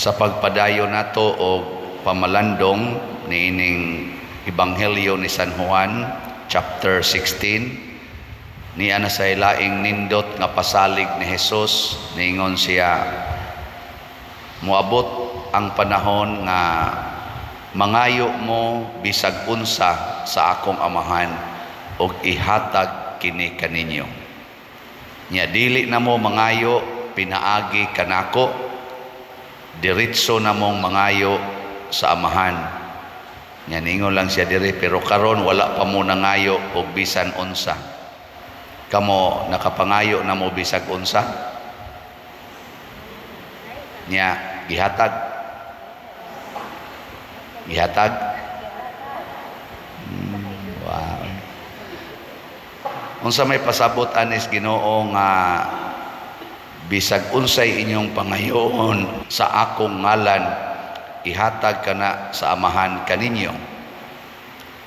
sa pagpadayon nato o pamalandong niining Ebanghelyo ni San Juan chapter 16, niya na sa ilaing nindot nga pasalig ni Jesus. Niingon siya, moabot ang panahon nga mangayo mo bisag unsa sa akong amahan og ihatag kini kaninyo. Nya dili na mo mangayo pinaagi kanako, diretso na mong mangayo sa amahan. Nya ningon lang siya diri, pero karon wala pa mo nangayo og bisan unsa. Kamo nakapangayo na mo bisag unsa? Nya gihatag. Wow. Unsa may pasabot anis Ginoo nga bisag unsay inyong pangayoon sa akong ngalan, ihatag kana sa amahan kaninyo.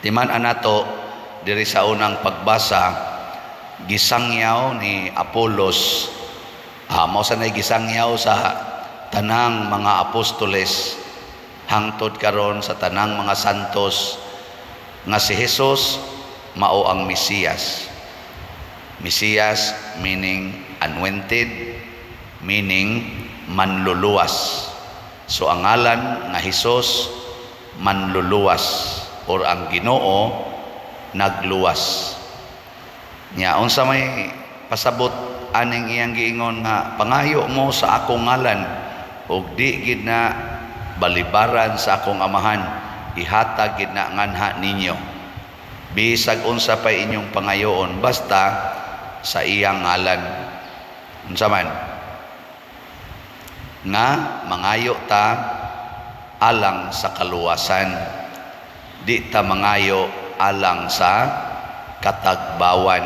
Timan anato diri sa unang pagbasa, gisangyaw ni Apolos, mao sa nay gisangyaw sa tanang mga apostoles hangtod karon sa tanang mga santos nga si Jesus mao ang Mesiyas. Mesiyas meaning anointed, meaning manluluwas. So ang ngalan nga Jesus manluluwas, or ang Ginoo nagluwas. Nya unsa may pasabot aning iyang giingon nga pangayo mo sa akong ngalan ug di gid na balibaran sa akong amahan, ihatag gid na nganha ninyo. Bisag unsa pa inyong pangayoon basta sa iyang ngalan. Unsa man nga mangayo ta alang sa kaluwasan, di ta mangayo alang sa katagbawan.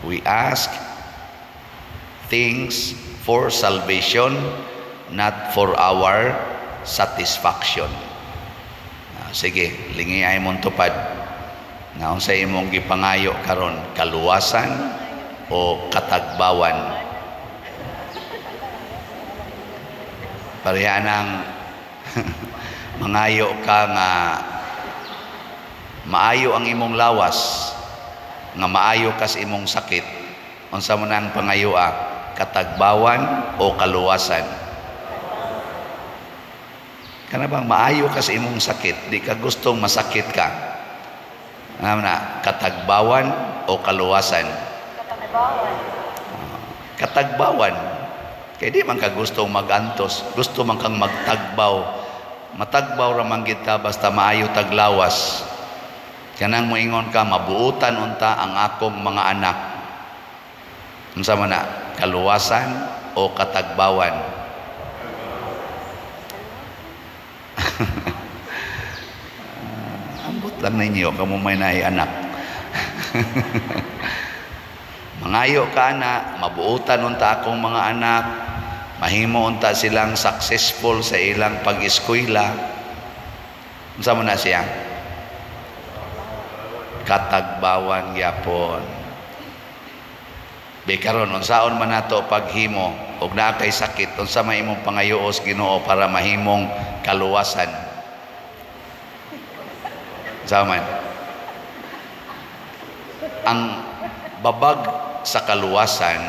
We ask things for salvation, not for our satisfaction. Sige, lingi ay mong tupad nga unsay imong gipangayo karon, kaluwasan o katagbawan. Pareha nang mangayo ka nga maayo ang imong lawas, nga maayo kas imong sakit. Unsa man ang pangayoa, katagbawan o kaluwasan? Kana bang maayo kas imong sakit, di ka gustong masakit ka? Ano na, katagbawan o kaluwasan? Katagbawan. Kaya di man ka gustong magantos, gusto man kang magtagbaw. Matagbaw ramang kita basta maayo taglawas. Kanang moingon ka, mabuutan unta ang akong mga anak. Unsa man na, kaluwasan o katagbawan? Ambot lang ninyo, kamo may naay anak. Mangayo ka na, mabuutan unta akong mga anak, mahimo unta silang successful sa ilang pag-eskwela. Unsa man na siya? Katagbawan gyapon. Bekaron unsaon man nato paghimo og naa kay sakit, unsa may imong pangayoos Ginoo para mahimong kaluwasan? Zaman. Ang babag sa kaluwasan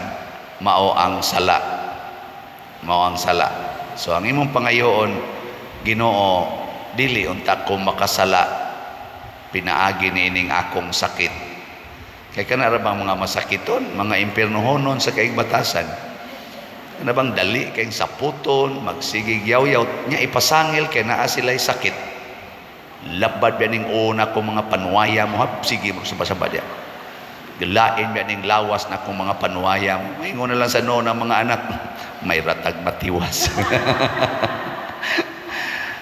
mao ang sala. Mao ang sala. So ang imong pangayoon, Ginoo, dili unta ko makasala, pinaagi niining akong sakit. Kaya kana ra bang mga masakiton, mga impiernohonon sa kaigbatasan. Kana bang dali kay saputon, magsigig yaw-yaw nya ipasangil kay naa sila'y sakit. Labad ba ning una ko mga panuwaya mo, sige mo sabad ya. Galain ba ning lawas na kong mga panuwaya mo. Maingon na lang sa noon ang mga anak, may ratag matiwas.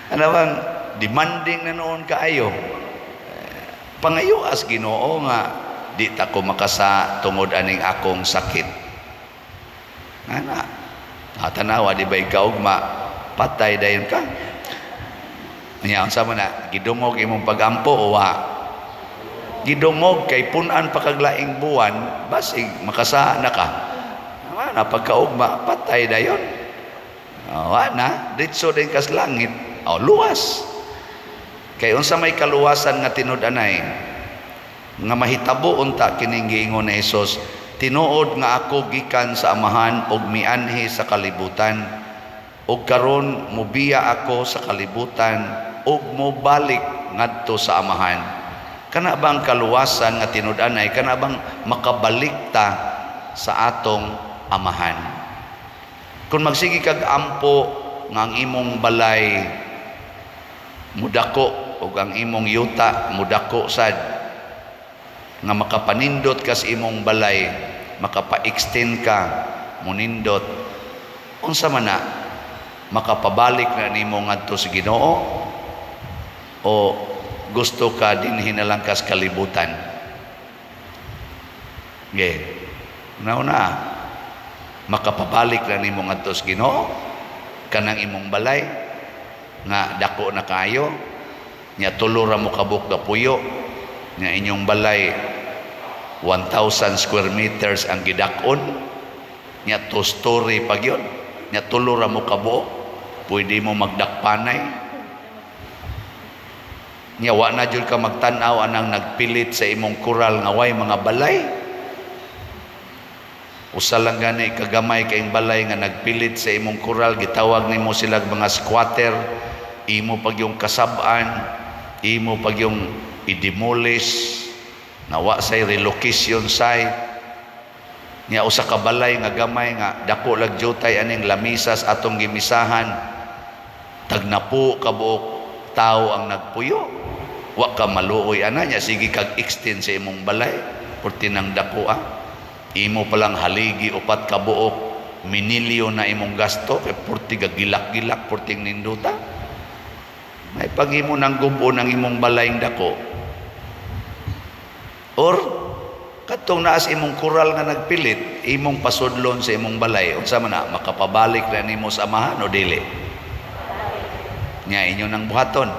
Ano bang demanding na noon kaayo? Pangayo as Ginoo nga di ta ko makasa tungod aning akong sakit. Ana, tanawa di ba ikaw patay dayon ka? Nya unsa man na gidungog imong pagampo o wa? Gidungog kay punan pa kag laing buwan, basig makasa na ka. Ana pagkaugma patay dayon. Na ditso din kas langit. Luwas. Kay unsa may kaluwasan nga tinud-anay nga mahitabo unta kining giingon ni Hesus, tinuod nga ako gikan sa amahan ug mianhi sa kalibutan, ug karon mobiya ako sa kalibutan ug mobalik ngadto sa amahan. Kana bang kaluwasan nga tinud-anay, kana bang makabalik ta sa atong amahan. Kung magsigi kag ampo nga ang imong balay mudako ug ang imong yuta mudako sad, nga makapanindot ka sa imong balay, makapa-extend ka munindot, unsa man na makapabalik na nimo ngadto sa Ginoo, o gusto ka dinhi na lang kas kalibutan? Una makapabalik na nimo ngadto sa Ginoo, kanang imong balay nga dako na kayo, nya tulo ra mo kabuk ga puyo, nya inyong balay 1,000 square meters ang gidakon, nya 2 story pag yun, nya tulo ra mo kabuok, pwede mo magdakpanay, nya wa na jud ka magtan-aw anang nagpilit sa imong kural nga way mga balay. Usa lang gani kagamay kaing balay nga nagpilit sa imong kural, gitawag nimo sila mga squatter, imo pag yung kasab-an, imo pag yung i-demolish, nawa say relocation site, niya usa ka balay nga gamay nga dako lag jutay aning lamisas atong gimisahan, tagnapo kabuok tao ang nagpuyo, wa ka maluoy ana nya, sige kag extend sa imong balay porti nang dako imo palang haligi upat ka buok, minilyo na imong gasto kay porti gagilak-gilak porting ninduta. May pag-imo ng gubo ng imong balayng dako, or katong naas imong kural nga nagpilit, imong pasudlon sa imong balay, unsa man na makapabalik na nimo sa amahan o dili? Nya inyo nang buhaton.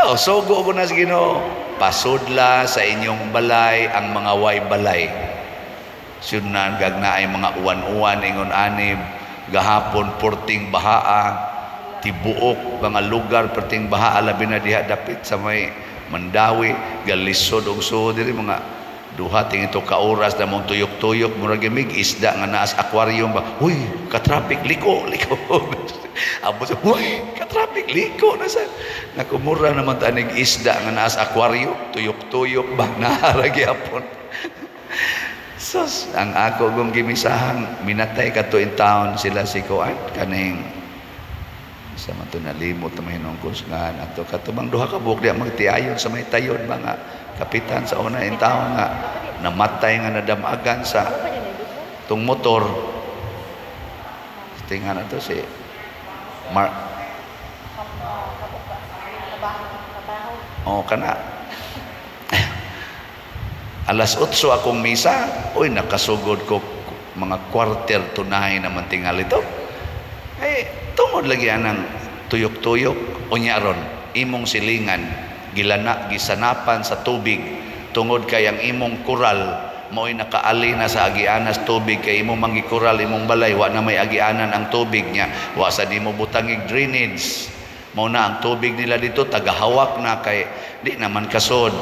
No, sugo ko na sa Ginoo, pasudla sa inyong balay ang mga way balay. Sunan gagnaay mga uwan-uwan ingon anib, gahapon porting bahaa, tibuok mga lugar porting bahaa, labi na diha dapit sa may Mandawi, galisod og so diri mga duha ting ito ka oras na mong tuyok-tuyok, murag mig isda nga naas aquarium ba, huy ka-traffic, liko abot sa, huy ka-traffic, liko na sa nakumura naman tanig isda nga naas aquarium, tuyok-tuyok ba naharagi apon. Sos, ang ako gong gimisahan, minatay ka to in town sila si Kuan, kaning sa man to nalimot na mahinong kusgan, ato katubang duha ka buok diya magtiayon sa may tayon mga kapitan sa una in town nga namatay nga nadamagan sa tung motor. Tingnan na to si kana alas 8 akong misa, uy nakasugod ko mga quarter to 9 naman tingali to. Tungod lagi anang tuyok-tuyok, unya ron imong silingan gilana gisanapan sa tubig, tungod kay ang imong kural mo'y nakaali na sa agianas tubig, kay imong mangikural imong balay wa na may agianan ang tubig niya, wa sa di mo butangig drainage, mao na ang tubig nila dito tagahawak na, kay di naman kasod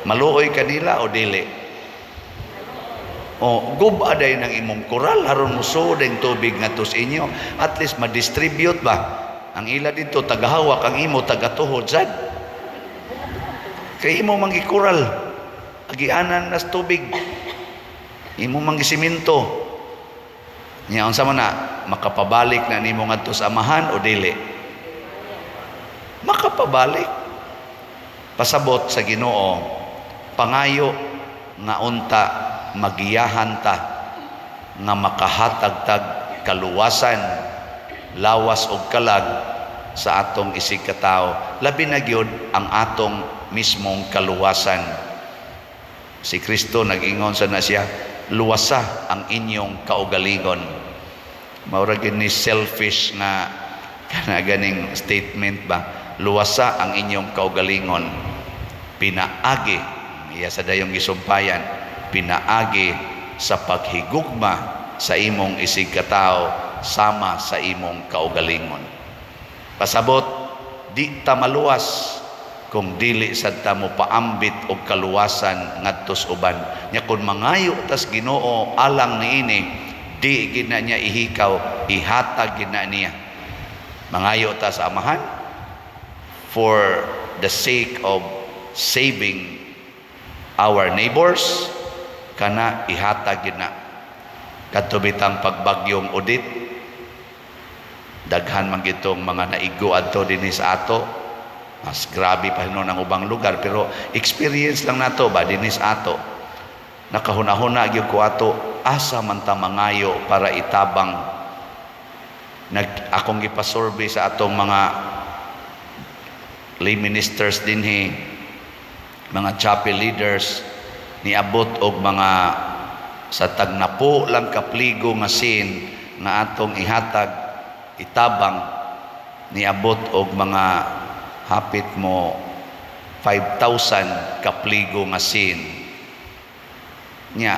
maluoy kanila o dili. Gubaday ng imong kural haron musod ang tubig ngadto sa inyo, at least ma-distribute ba ang ila dito tagahawak, ang imo tagatuhod sad, kay imo mangikural agianan nas tubig, imo mangisiminto nya, unsa man na makapabalik na nimo ngadto sa amahan o dili? Makapabalik. Pasabot sa Ginoo, pangayo nga unta magiyahan ta nga makahatagtag kaluwasan, lawas og kalag sa atong isig katao, labi na gyud ang atong mismong kaluwasan. Si Kristo nag-ingon sa na siya, luwasa ang inyong kaugalingon. Maura gyud ni selfish nga kana ganing statement ba, luwasa ang inyong kaugalingon, pinaagi iya sa dayong gisumpayan, pinaagi sa paghigugma sa imong isig katao sama sa imong kaugalingon. Pasabot, di ta maluwas kung dili sad ta mo paambit og kaluwasan ngadto sa uban. Nya kun mangayo tas Ginoo alang niini, di gid na niya ihikaw, ihatag gid na niya. Mangayo ta sa amahan for the sake of saving our neighbors, kana ihatag gid na. Kadto bitang pagbagyong Odette, daghan man gitong mga naigo adto dinhi sa ato. Mas grabe pa hinon ang ubang lugar, pero experience lang nato ba dinhi sa ato. Nakahuna-huna gyud ko ato, asa man ta mangayo para itabang. Akong gipasurvey sa atong mga lay ministers dinhi, mga chapel leaders, niabot og mga sa tagnapo lang kapligo nga sin nga atong ihatag itabang, niabot og mga hapit mo 5,000 kapligo nga sin. Nya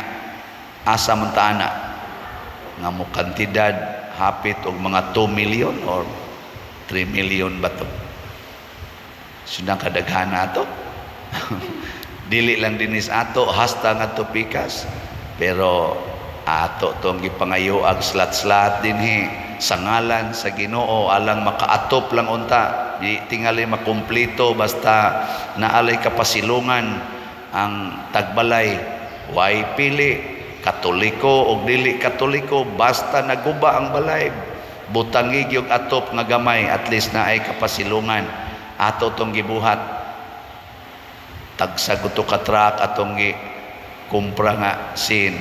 asa man ta ana nga mo kantidad hapit og mga 2 million or 3 million ba to? Sudang kadaghan ato. Dili lang dinis ato hasta ngadto pikas, pero ato tong gipangayoag slat-slat dinhi sa ngalan sa Ginoo alang makaatop lang unta, di tingali makumpleto basta naalay kapasilungan ang tagbalay. Way pili Katoliko o dili Katoliko, basta naguba ang balay, butangi yung atop nga gamay, at least na ay kapasilungan. Ato tong gibuhat tagsagot to katrak atong gi kumpra nga sin,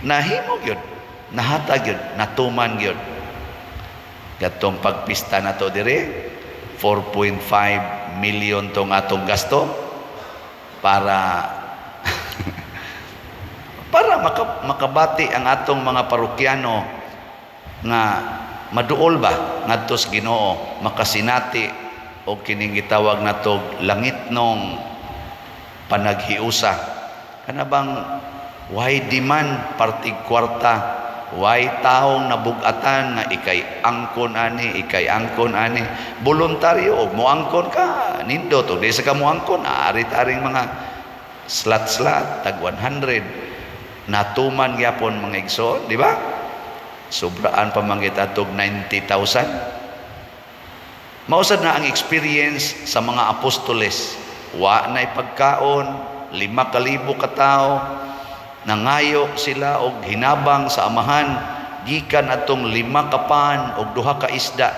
nahimo gyud, nahatag gyud, natuman gyud. Gatong pagpista na to dire 4.5 million tong atong gasto para para makabati ang atong mga parokyano nga maduol ba ngadto sa Ginoo, makasinati og kining gitawag natog langit nong panaghiusa. Kana bang way demand partig kwarta, way taong nabugatan nga ikay angkon ani, voluntaryo og moangkon ka, nindot og di sa ka moangkon, arit-aring mga slat-slat tag 100 natuman gyapon mga igsoon, di ba? Sobraan pa manggit atog 90,000. Mausad na ang experience sa mga apostoles. Wa na'y pagkaon, 5,000 katao, nangayo sila og hinabang sa amahan, gikan atong 5 kapan og 2 ka isda.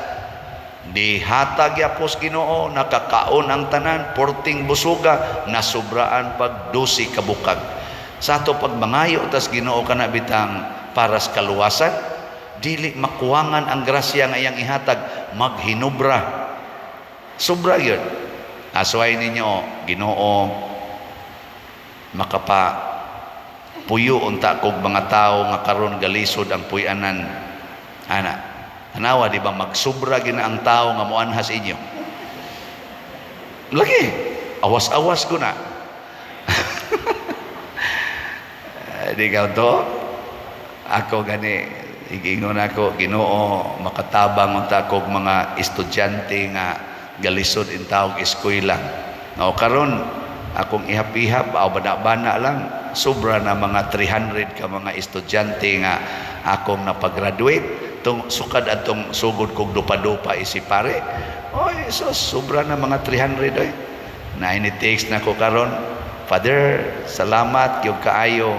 Dihatag yapos Ginoo, nakakaon ang tanan, porting busuga, nasubraan pag 12 ka bukag. Sa ato pagmangayo tas Ginoo kana bitang para sa kaluwasan, dili makuwangan ang grasya nga iyang ihatag, maghinubra. Sobra yun. Asway ninyo, Ginoo, makapa puyo unta kog mga tao nga karon galisod ang puyanan. Ana, hanawa di ba magsubra gina ang tao nga moanhas inyo? Lagi, awas-awas ko na. Di ka to, ako gani, igingon ako, Ginoo, makatabang unta kog mga estudyante nga galisod in tawag eskwela. Now karon akong ihap-ihap o bana-bana lang, sobra na mga 300 ka mga estudyante nga akong napag-graduate. Tung sukad atong sugod kog dupa-dupa isipare. Oy, so sobra na mga 300 oy. Na ini-text na ko karon, Father, salamat gyud kaayo.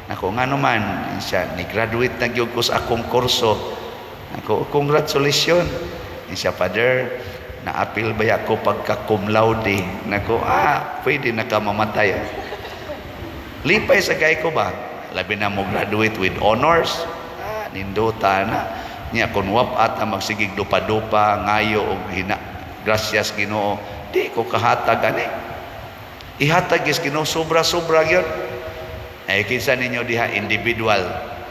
Nako ngano man siya ni graduate na gyud ko sa akong kurso. Nako congratulations. Siya, Father, na-appeal ba ako pagka cum laude? Nako, pwede na ka mamatay. Lipay sa kay ko ba? Labi na mo graduate with honors. Ninduta na. Niya kung wapat na magsigig dupa-dupa, ngayo o gracias Ginoo, di ko kahatag ani. Ihatag is Ginoo, sobra-sobra yun. Ay kinsa ninyo diha individual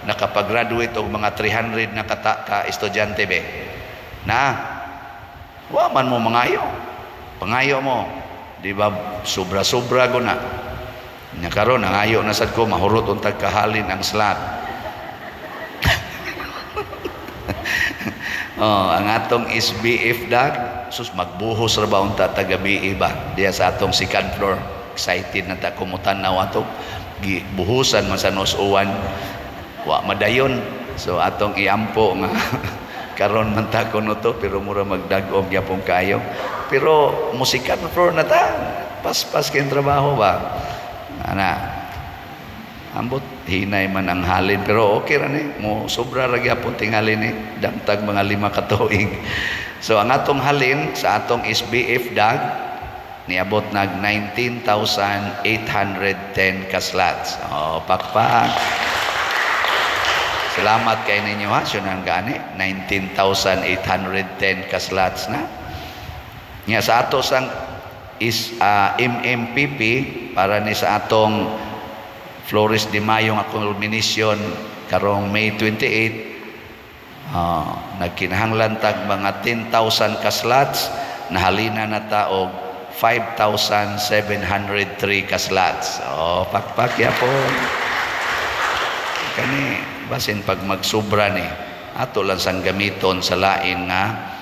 nakapag-graduate og mga 300 na ka estudyante be. Na wa man mo mangayo. Pangayo mo, di ba sobra-sobra go na. Nya karon nangayo na sad ko mahurot untag kahalin ang slat. Ang atong SBF dag, sus magbuhos ra ba unta taga-BI ba? Diya sa atong second floor. Excited na ta kumutanaw ato. Gibuhusan man sa nos-uwan. Wa madayon. So atong iampo nga karon man ta kuno to pero mura magdag-og gyapon kayo. Pero musikan floor na ta. Pas-pas kay trabaho ba? Ana. Ambot hinay man ang halin pero okay ra ni mo sobra ra gyapon tingali ni damtag mga 5 ka tuig. So ang atong halin sa atong SBF dag niabot nag 19,810 ka slots. Pakpak. Salamat kay ninyo ha, syunan gani 19,810 ka slots na. Nya sa ato sang MMPP para ni sa atong Flores de Mayo nga culmination karong May 28, nagkinahanglan tag mga 10,000 ka slots, nahalina na ta og 5,703 ka slots. Pakpak yapon. Kani basin pag magsubra ni ato lang sang gamiton sa lain nga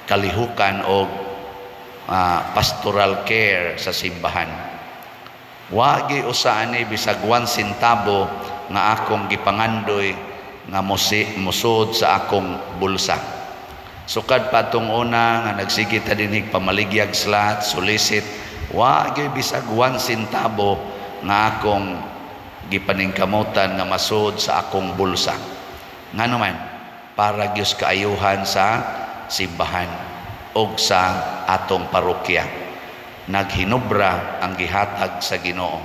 kalihukan o pastoral care sa simbahan. Wagi usaan ni bisag 1 centavo nga akong gipangandoy nga musud sa akong bulsa. Sukad pa tong una nga nagsigit ta dinhig pamaligyag slot, solicit, wagi bisag 1 centavo nga akong gipaningkamutan nga masud sa akong bulsa. Ngano man para gyud kaayuhan sa simbahan og sa atong parokya. Naghinubra ang gihatag sa Ginoo.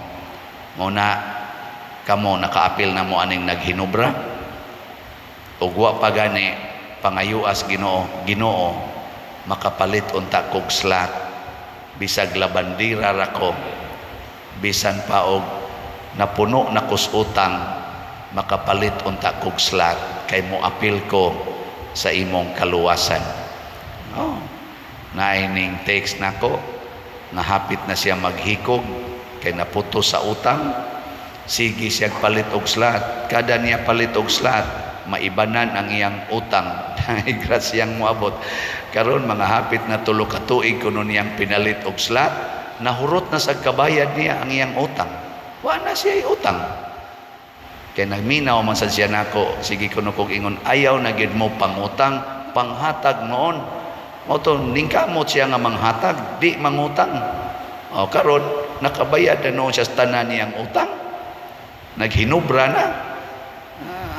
Muna kamo nakaapil na mo aning naghinubra. Ug wa pa gani pangayuas Ginoo makapalit unta kog slot bisag labandira ra ko bisan pa og napuno na kus utang makapalit unta kog slot kay mo apil ko sa imong kaluwasan. Naining text nako nga hapit na siya maghikog kay naputo sa utang. Sige siya palit og slot. Kada niya palit og slot, maibanan ang iyang utang. Grasyang moabot. Karon mga hapit na 3 ka tuig kuno niyang pinalit og slot, nahurot na sa kabayad niya ang iyang utang. Wa na siya utang. Kay nagminaw man sad siya nako, sige kuno kog ingon ayaw na gid mo pangutang, panghatag noon. Moto ningkamot siya nga manghatag, di mangutang. Karon nakabayad na noon siya sa tanan niyang utang. Naghinubra na.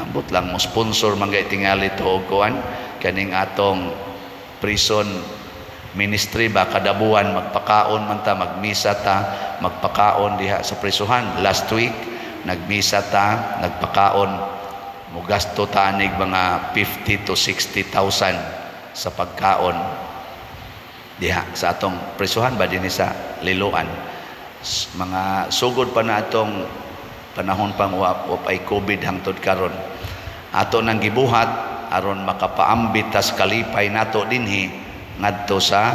Ambot lang mo sponsor man gay tingali to og kuan kaning atong prison ministry ba kada buwan magpakaon man ta, magmisa ta, magpakaon diha sa prisuhan. Last week nagmisa ta, nagpakaon, mugasto ta anig mga 50 to 60,000 sa pagkaon diha sa atong prisuhan ba dinhi sa Liloan. Mga sugod pa na atong panahon pang wapay COVID hangtod karon. Ato nang gibuhat aron makapaambit tas kalipay nato dinhi ngadto sa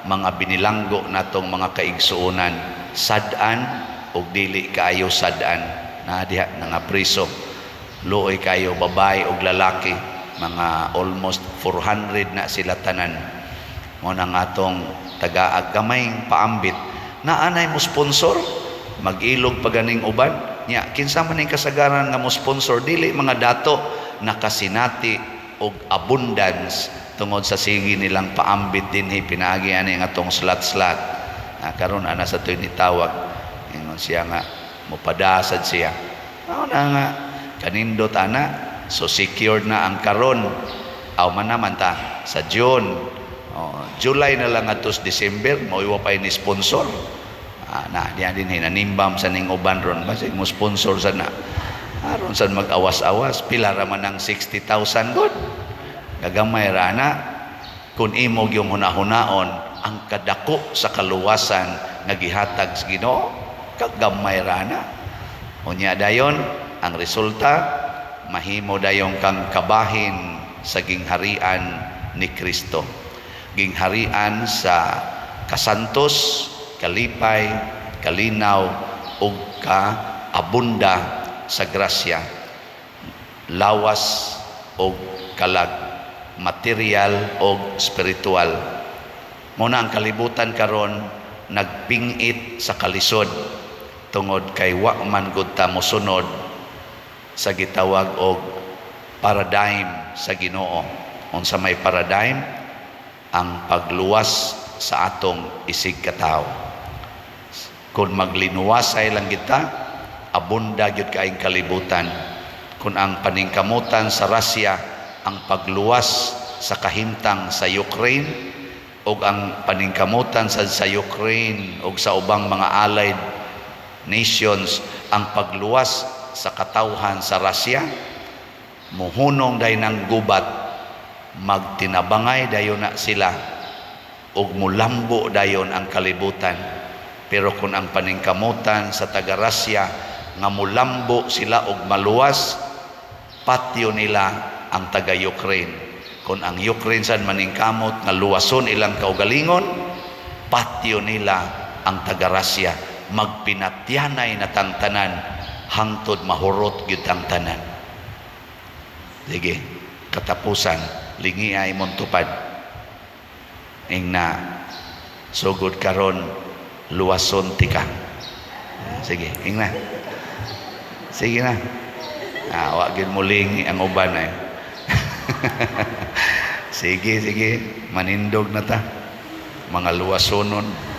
mga binilanggo natong mga kaigsuonan, sad-an ug dili kaayo sad-an na diha nga priso. Luoy kayo babae ug lalaki, mga almost 400 na sila tanan. Mo nang atong tagaag gamayng paambit na anay mo sponsor mag-ilog paganing uban nya kinsa man ning kasagaran nga mo sponsor dili mga dato nakasinati og abundance tungod sa sige nilang paambit dinhi pinaagi ani nga atong slot karon ana sa toy nitawag ingon siya nga mopadasad siya na nga kanindot ana. So secured na ang karon. Man naman ta sa June, July na lang atos December mo iwa pa ni sponsor. Na diyan din hinanimbam sa ning uban ron basig mo sponsor sana. Aron sad mag-awas-awas pila ra man ang 60,000 god. Gagamay ra na kun imo gyud hunahunaon ang kadako sa kaluwasan nga gihatag sa Ginoo kagamay ra na. Unya dayon ang resulta mahimo dayong kang kabahin sa gingharian ni Kristo. Gingharian sa kasantos, kalipay, kalinaw, ug kaabunda sa grasya. Lawas o kalag material o spiritual. Muna ang kalibutan karon nagpingit sa kalisod tungod kay wa man gud ta mosunod sa gitawag og paradigm sa Ginoo. Unsa may paradigm? Ang pagluwas sa atong isig katao. Kung maglinuwasay lang kita, abunda gyud kaayong kalibutan. Kung ang paningkamutan sa Russia ang pagluwas sa kahimtang sa Ukraine o ang paningkamutan sa Ukraine o sa ubang mga allied nations ang pagluwas sa katawhan sa Russia, muhunong day ng gubat, magtinabangay dayon na sila ug mulambo dayon ang kalibutan. Pero kung ang paningkamutan sa taga-Russia nga mulambo sila og maluwas, patyo nila ang taga-Ukraine. Kung ang Ukraine sad maningkamot nga luwason ilang kaugalingon, patyo nila ang taga-Russia. Magpinatyanay na tangtanan hangtod mahurot gyud ang tanan. Sige, katapusan lingi ay imong tupad. Ingna sugod karon luwason tika. Sige, ingna. Sige na. Wa gyud muling ang uban ay. Sige, manindog na ta. Mga luwasonon.